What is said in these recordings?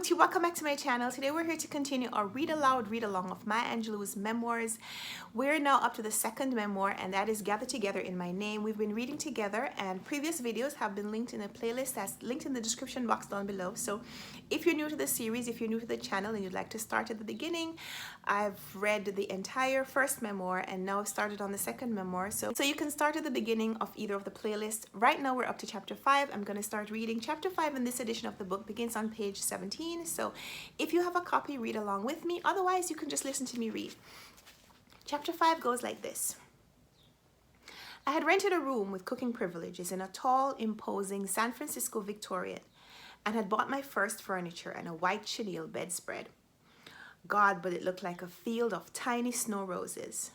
beauty, welcome back to my channel. Today we're here to continue our read aloud read along of Maya Angelou's memoirs. We're now up to the second memoir, and that is Gather Together in My Name. We've been reading together, and previous videos have been linked in a playlist that's linked in the description box down below. So if you're new to the series, if you're new to the channel and you'd like to start at the beginning, I've read the entire first memoir and now I've started on the second memoir. So you can start at the beginning of either of the playlists. Right now we're up to chapter 5. I'm going to start reading. Chapter 5 in this edition of the book begins on page 17. So if you have a copy, read along with me. Otherwise, you can just listen to me read. Chapter 5 goes like this. I had rented a room with cooking privileges in a tall, imposing San Francisco Victorian and had bought my first furniture and a white chenille bedspread. God, but it looked like a field of tiny snow roses.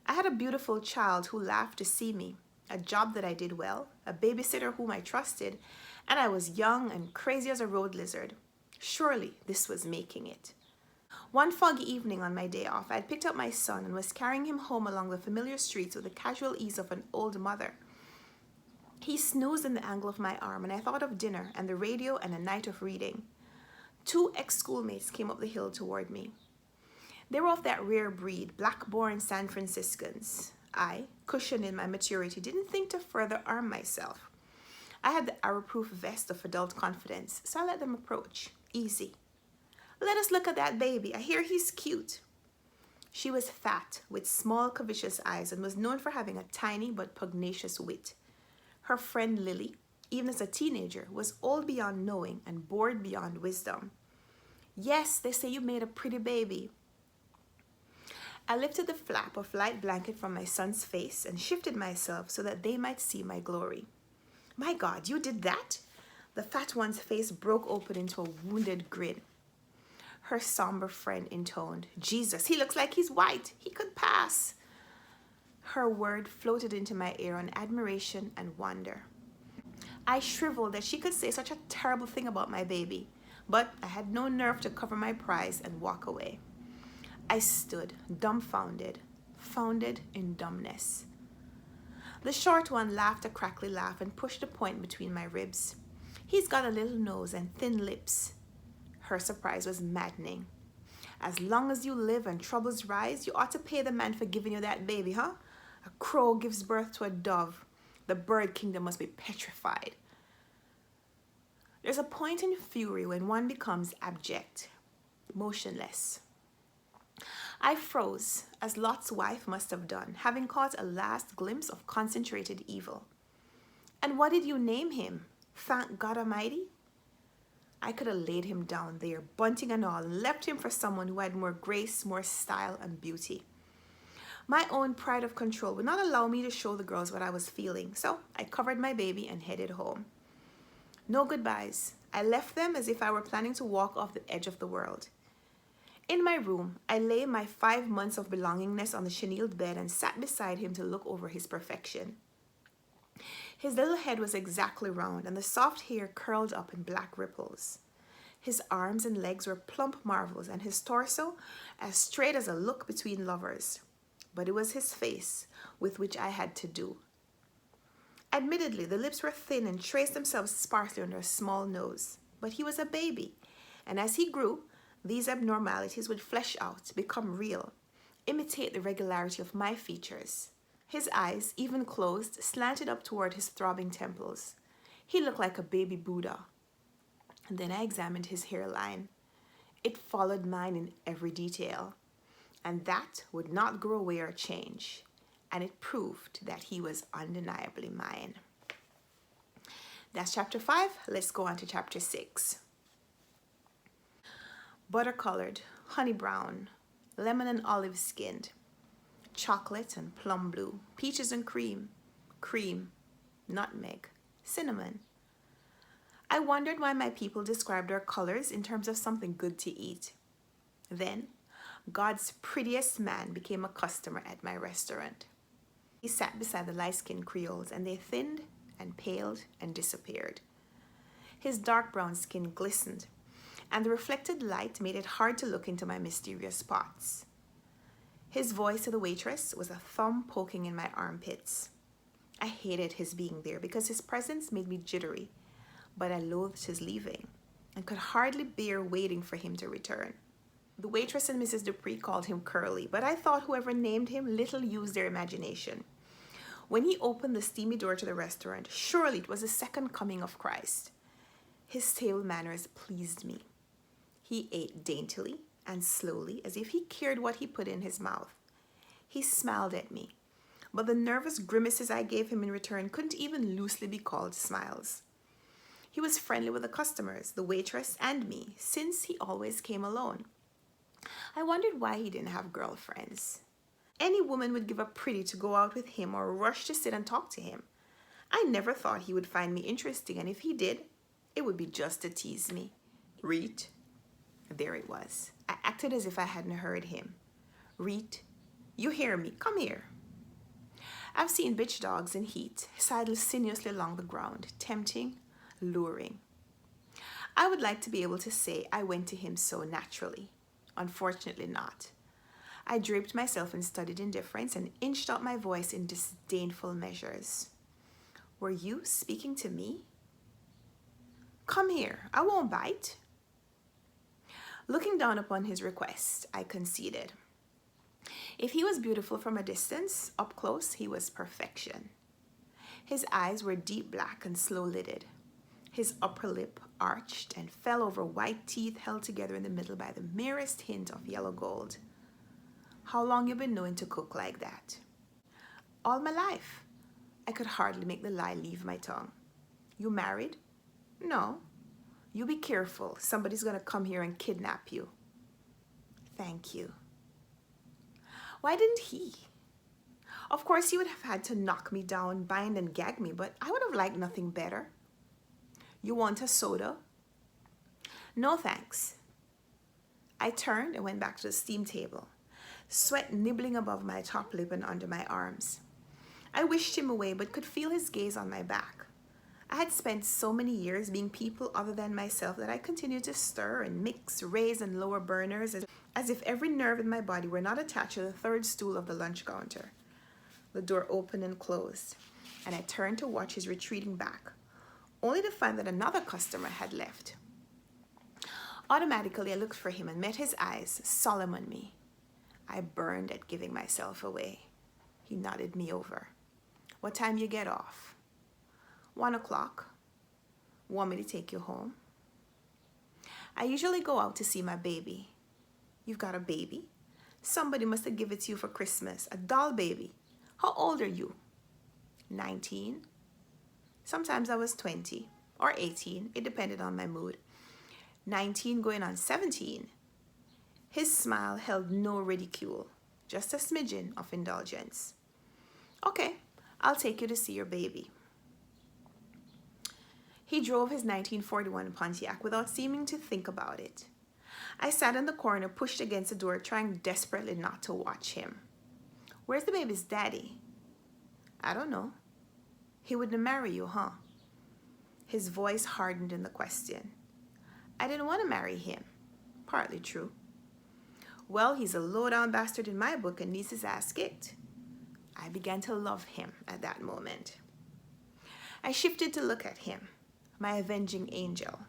I had a beautiful child who laughed to see me, a job that I did well, a babysitter whom I trusted, and I was young and crazy as a road lizard. Surely this was making it. One foggy evening on my day off, I had picked up my son and was carrying him home along the familiar streets with the casual ease of an old mother. He snoozed in the angle of my arm, and I thought of dinner and the radio and a night of reading. 2 ex-schoolmates came up the hill toward me. They were of that rare breed, black-born San Franciscans. I, cushioned in my maturity, didn't think to further arm myself. I had the arrow-proof vest of adult confidence, so I let them approach. Easy. Let us look at that baby. I hear he's cute. She was fat, with small, covetous eyes, and was known for having a tiny but pugnacious wit. Her friend Lily, even as a teenager, was old beyond knowing and bored beyond wisdom. Yes, they say you made a pretty baby. I lifted the flap of light blanket from my son's face and shifted myself so that they might see my glory. My God, you did that? The fat one's face broke open into a wounded grin. Her somber friend intoned, Jesus, he looks like he's white. He could pass. Her word floated into my ear on admiration and wonder. I shriveled that she could say such a terrible thing about my baby, but I had no nerve to cover my prize and walk away. I stood, dumbfounded, founded in dumbness. The short one laughed a crackly laugh and pushed a point between my ribs. He's got a little nose and thin lips. Her surprise was maddening. As long as you live and troubles rise, you ought to pay the man for giving you that baby, huh? A crow gives birth to a dove. The bird kingdom must be petrified. There's a point in fury when one becomes abject, motionless. I froze, as Lot's wife must have done, having caught a last glimpse of concentrated evil. And what did you name him? Thank God Almighty? I could have laid him down there, bunting and all, and left him for someone who had more grace, more style, and beauty. My own pride of control would not allow me to show the girls what I was feeling, so I covered my baby and headed home. No goodbyes. I left them as if I were planning to walk off the edge of the world. In my room, I lay my 5 months of belongingness on the chenilled bed and sat beside him to look over his perfection. His little head was exactly round, and the soft hair curled up in black ripples. His arms and legs were plump marvels, and his torso as straight as a look between lovers. But it was his face with which I had to do. Admittedly, the lips were thin and traced themselves sparsely under a small nose. But he was a baby, and as he grew, these abnormalities would flesh out, become real, imitate the regularity of my features. His eyes, even closed, slanted up toward his throbbing temples. He looked like a baby Buddha. And then I examined his hairline. It followed mine in every detail. And that would not grow away or change. And it proved that he was undeniably mine. That's chapter 5. Let's go on to chapter 6. Butter-colored, honey brown, lemon and olive skinned, chocolate and plum blue, peaches and cream, nutmeg, cinnamon. I wondered why my people described our colors in terms of something good to eat. Then, God's prettiest man became a customer at my restaurant. He sat beside the light-skinned Creoles, and they thinned and paled and disappeared. His dark brown skin glistened, and the reflected light made it hard to look into my mysterious spots. His voice to the waitress was a thumb poking in my armpits. I hated his being there because his presence made me jittery, but I loathed his leaving. and could hardly bear waiting for him to return. The waitress and Mrs. Dupree called him Curly, but I thought whoever named him little used their imagination. When he opened the steamy door to the restaurant, surely it was the second coming of Christ. His table manners pleased me. He ate daintily and slowly, as if he cared what he put in his mouth. He smiled at me, but the nervous grimaces I gave him in return couldn't even loosely be called smiles. He was friendly with the customers, the waitress, and me, since he always came alone. I wondered why he didn't have girlfriends. Any woman would give a pretty to go out with him or rush to sit and talk to him. I never thought he would find me interesting, and if he did, it would be just to tease me. Reet. There it was. I acted as if I hadn't heard him. Reet, you hear me. Come here. I've seen bitch dogs in heat sidle sinuously along the ground, tempting, luring. I would like to be able to say I went to him so naturally. Unfortunately not. I draped myself in studied indifference and inched up my voice in disdainful measures. Were you speaking to me? Come here, I won't bite. Looking down upon his request, I conceded. If he was beautiful from a distance, up close he was perfection. His eyes were deep black and slow-lidded. His upper lip arched and fell over white teeth held together in the middle by the merest hint of yellow gold. How long you been knowing to cook like that? All my life. I could hardly make the lie leave my tongue. You married? No. You be careful. Somebody's gonna come here and kidnap you. Thank you. Why didn't he? Of course, he would have had to knock me down, bind and gag me, but I would have liked nothing better. You want a soda? No, thanks. I turned and went back to the steam table, sweat nibbling above my top lip and under my arms. I wished him away, but could feel his gaze on my back. I had spent so many years being people other than myself that I continued to stir and mix, raise and lower burners as if every nerve in my body were not attached to the third stool of the lunch counter. The door opened and closed, and I turned to watch his retreating back, only to find that another customer had left. Automatically, I looked for him and met his eyes, solemn on me. I burned at giving myself away. He nodded me over. What time you get off? 1 o'clock. Want me to take you home? I usually go out to see my baby. You've got a baby? Somebody must have given it to you for Christmas. A doll baby. How old are you? 19. Sometimes I was 20 or 18. It depended on my mood. 19 going on 17. His smile held no ridicule, just a smidgen of indulgence. Okay, I'll take you to see your baby. He drove his 1941 Pontiac without seeming to think about it. I sat in the corner, pushed against the door, trying desperately not to watch him. Where's the baby's daddy? I don't know. He wouldn't marry you, huh? His voice hardened in the question. I didn't want to marry him. Partly true. Well, he's a low-down bastard in my book and needs his ass kicked. I began to love him at that moment. I shifted to look at him, my avenging angel.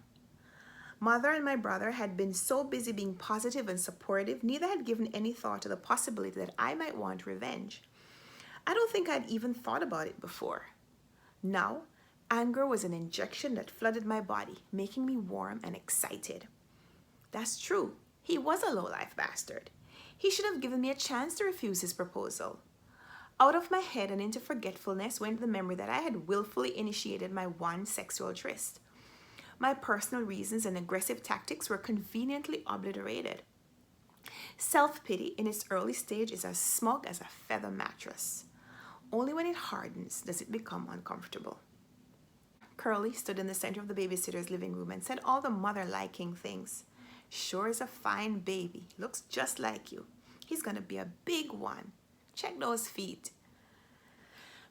Mother and my brother had been so busy being positive and supportive, neither had given any thought to the possibility that I might want revenge. I don't think I'd even thought about it before. Now, anger was an injection that flooded my body, making me warm and excited. That's true. He was a low-life bastard. He should have given me a chance to refuse his proposal. Out of my head and into forgetfulness went the memory that I had willfully initiated my one sexual tryst. My personal reasons and aggressive tactics were conveniently obliterated. Self-pity in its early stage is as smug as a feather mattress. Only when it hardens does it become uncomfortable. Curly stood in the center of the babysitter's living room and said all the mother-liking things. Sure is a fine baby. Looks just like you. He's gonna be a big one. Check those feet.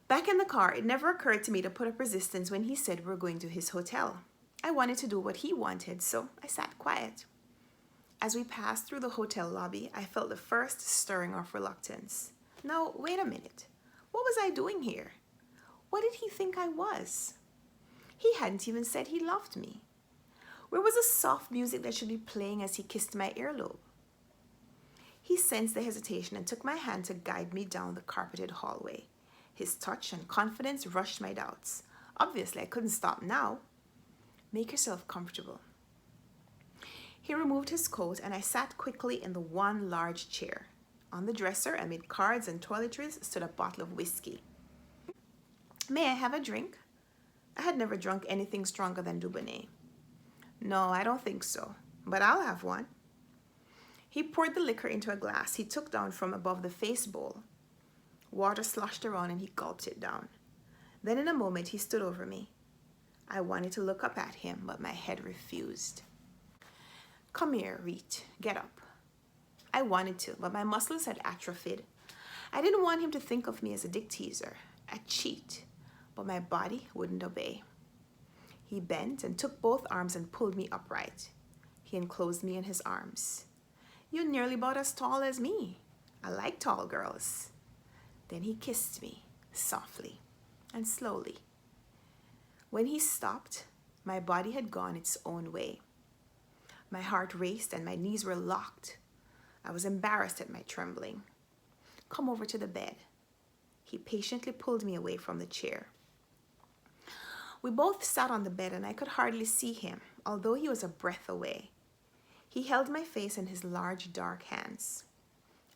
Back in the car, it never occurred to me to put up resistance when he said we were going to his hotel. I wanted to do what he wanted, so I sat quiet. As we passed through the hotel lobby, I felt the first stirring of reluctance. Now, wait a minute. What was I doing here? What did he think I was? He hadn't even said he loved me. Where was the soft music that should be playing as he kissed my earlobe? He sensed the hesitation and took my hand to guide me down the carpeted hallway. His touch and confidence rushed my doubts. Obviously, I couldn't stop now. Make yourself comfortable. He removed his coat and I sat quickly in the one large chair. On the dresser, amid cards and toiletries, stood a bottle of whiskey. May I have a drink? I had never drunk anything stronger than Dubonnet. No, I don't think so, but I'll have one. He poured the liquor into a glass he took down from above the face bowl. Water sloshed around and he gulped it down. Then in a moment he stood over me. I wanted to look up at him, but my head refused. Come here, Reet. Get up. I wanted to, but my muscles had atrophied. I didn't want him to think of me as a dick teaser, a cheat, but my body wouldn't obey. He bent and took both arms and pulled me upright. He enclosed me in his arms. You're nearly about as tall as me. I like tall girls. Then he kissed me, softly and slowly. When he stopped, my body had gone its own way. My heart raced and my knees were locked. I was embarrassed at my trembling. Come over to the bed. He patiently pulled me away from the chair. We both sat on the bed and I could hardly see him, although he was a breath away. He held my face in his large, dark hands.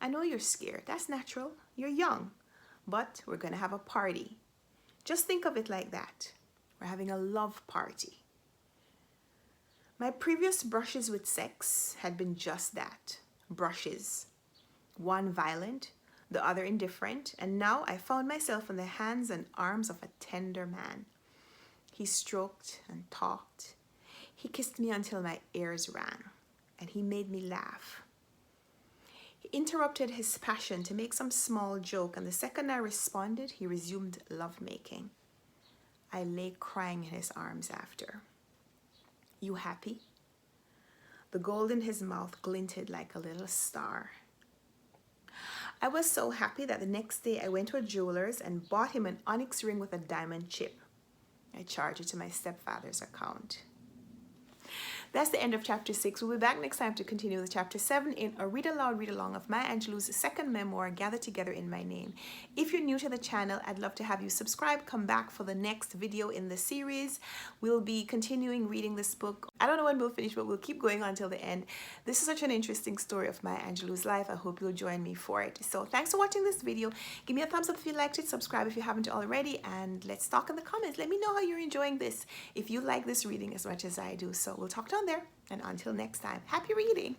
I know you're scared. That's natural. You're young. But we're going to have a party. Just think of it like that. We're having a love party. My previous brushes with sex had been just that. Brushes. One violent, the other indifferent, and now I found myself in the hands and arms of a tender man. He stroked and talked. He kissed me until my ears rang, and he made me laugh. He interrupted his passion to make some small joke, and the second I responded, he resumed lovemaking. I lay crying in his arms after. You happy? The gold in his mouth glinted like a little star. I was so happy that the next day I went to a jeweler's and bought him an onyx ring with a diamond chip. I charged it to my stepfather's account. That's the end of chapter 6. We'll be back next time to continue with chapter 7 in a read aloud read along of Maya Angelou's second memoir, Gathered Together in My Name. If you're new to the channel, I'd love to have you subscribe. Come back for the next video in the series. We'll be continuing reading this book. I don't know when we'll finish, but we'll keep going on until the end. This is such an interesting story of Maya Angelou's life. I hope you'll join me for it. So thanks for watching this video. Give me a thumbs up if you liked it. Subscribe if you haven't already. And let's talk in the comments. Let me know how you're enjoying this, if you like this reading as much as I do. So we'll talk down there. And until next time, happy reading.